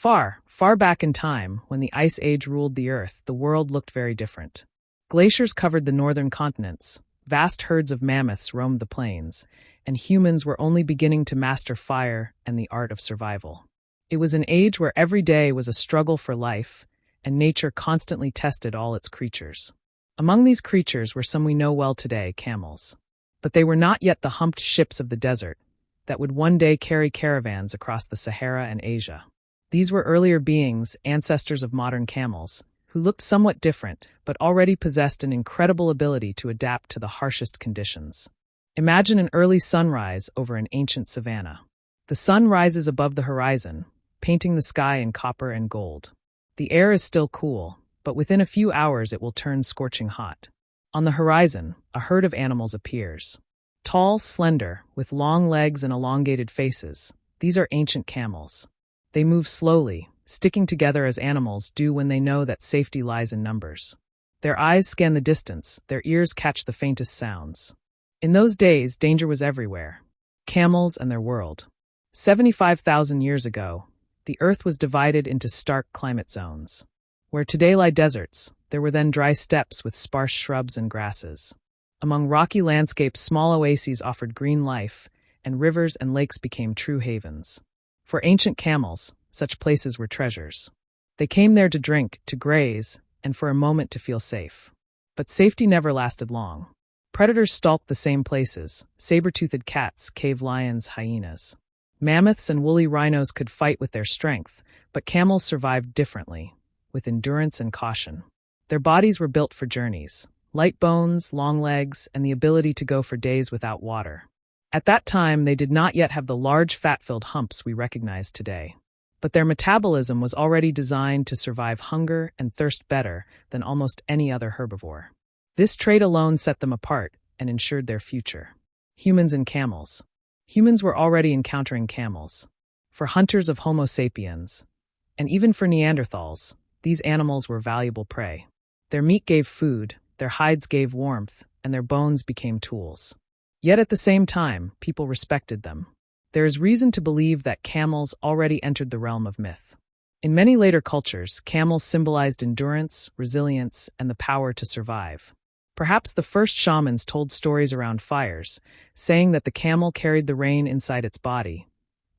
Far, far back in time, when the Ice Age ruled the Earth, the world looked very different. Glaciers covered the northern continents, vast herds of mammoths roamed the plains, and humans were only beginning to master fire and the art of survival. It was an age where every day was a struggle for life, and nature constantly tested all its creatures. Among these creatures were some we know well today, camels. But they were not yet the humped ships of the desert that would one day carry caravans across the Sahara and Asia. These were earlier beings, ancestors of modern camels, who looked somewhat different, but already possessed an incredible ability to adapt to the harshest conditions. Imagine an early sunrise over an ancient savanna. The sun rises above the horizon, painting the sky in copper and gold. The air is still cool, but within a few hours it will turn scorching hot. On the horizon, a herd of animals appears. Tall, slender, with long legs and elongated faces, these are ancient camels. They move slowly, sticking together as animals do when they know that safety lies in numbers. Their eyes scan the distance, their ears catch the faintest sounds. In those days, danger was everywhere. Camels and their world. 75,000 years ago, the Earth was divided into stark climate zones. Where today lie deserts, there were then dry steppes with sparse shrubs and grasses. Among rocky landscapes, small oases offered green life, and rivers and lakes became true havens. For ancient camels, such places were treasures. They came there to drink, to graze, and for a moment to feel safe. But safety never lasted long. Predators stalked the same places: saber-toothed cats, cave lions, hyenas. Mammoths and woolly rhinos could fight with their strength, but camels survived differently, with endurance and caution. Their bodies were built for journeys: light bones, long legs, and the ability to go for days without water. At that time, they did not yet have the large fat-filled humps we recognize today. But their metabolism was already designed to survive hunger and thirst better than almost any other herbivore. This trait alone set them apart and ensured their future. Humans and camels. Humans were already encountering camels. For hunters of Homo sapiens, and even for Neanderthals, these animals were valuable prey. Their meat gave food, their hides gave warmth, and their bones became tools. Yet at the same time, people respected them. There is reason to believe that camels already entered the realm of myth. In many later cultures, camels symbolized endurance, resilience, and the power to survive. Perhaps the first shamans told stories around fires, saying that the camel carried the rain inside its body,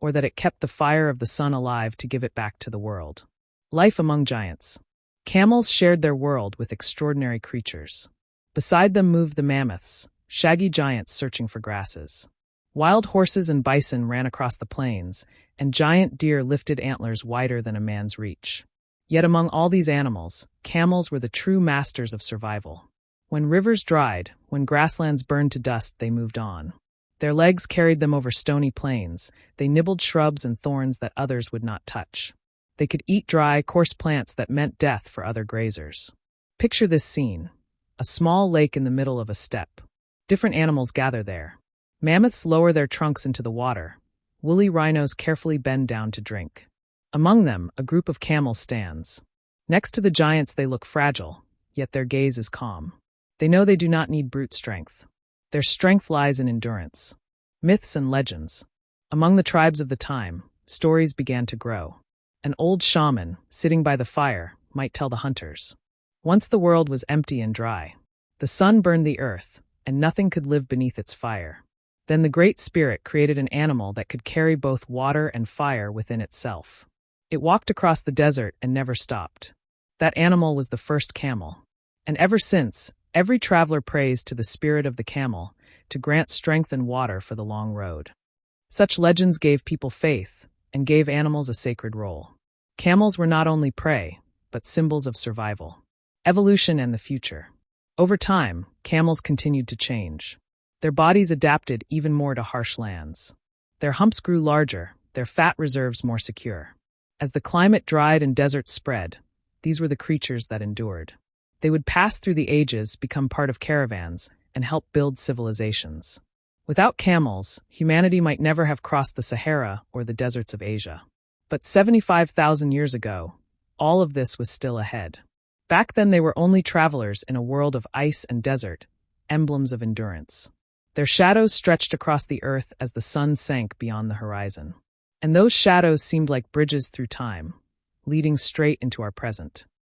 or that it kept the fire of the sun alive to give it back to the world. Life among giants. Camels shared their world with extraordinary creatures. Beside them moved the mammoths, shaggy giants searching for grasses. Wild horses and bison ran across the plains, and giant deer lifted antlers wider than a man's reach. Yet among all these animals, camels were the true masters of survival. When rivers dried, when grasslands burned to dust, they moved on. Their legs carried them over stony plains. They nibbled shrubs and thorns that others would not touch. They could eat dry, coarse plants that meant death for other grazers. Picture this scene: a small lake in the middle of a steppe. Different animals gather there. Mammoths lower their trunks into the water. Woolly rhinos carefully bend down to drink. Among them, a group of camels stands. Next to the giants, they look fragile, yet their gaze is calm. They know they do not need brute strength. Their strength lies in endurance. Myths and legends. Among the tribes of the time, stories began to grow. An old shaman, sitting by the fire, might tell the hunters. Once the world was empty and dry. The sun burned the earth, and nothing could live beneath its fire. Then the Great Spirit created an animal that could carry both water and fire within itself. It walked across the desert and never stopped. That animal was the first camel. And ever since, every traveler prays to the spirit of the camel to grant strength and water for the long road. Such legends gave people faith and gave animals a sacred role. Camels were not only prey, but symbols of survival, evolution, and the future. Over time, camels continued to change. Their bodies adapted even more to harsh lands. Their humps grew larger, their fat reserves more secure. As the climate dried and deserts spread, these were the creatures that endured. They would pass through the ages, become part of caravans, and help build civilizations. Without camels, humanity might never have crossed the Sahara or the deserts of Asia. But 75,000 years ago, all of this was still ahead. Back then they were only travelers in a world of ice and desert, emblems of endurance. Their shadows stretched across the earth as the sun sank beyond the horizon. And those shadows seemed like bridges through time, leading straight into our present.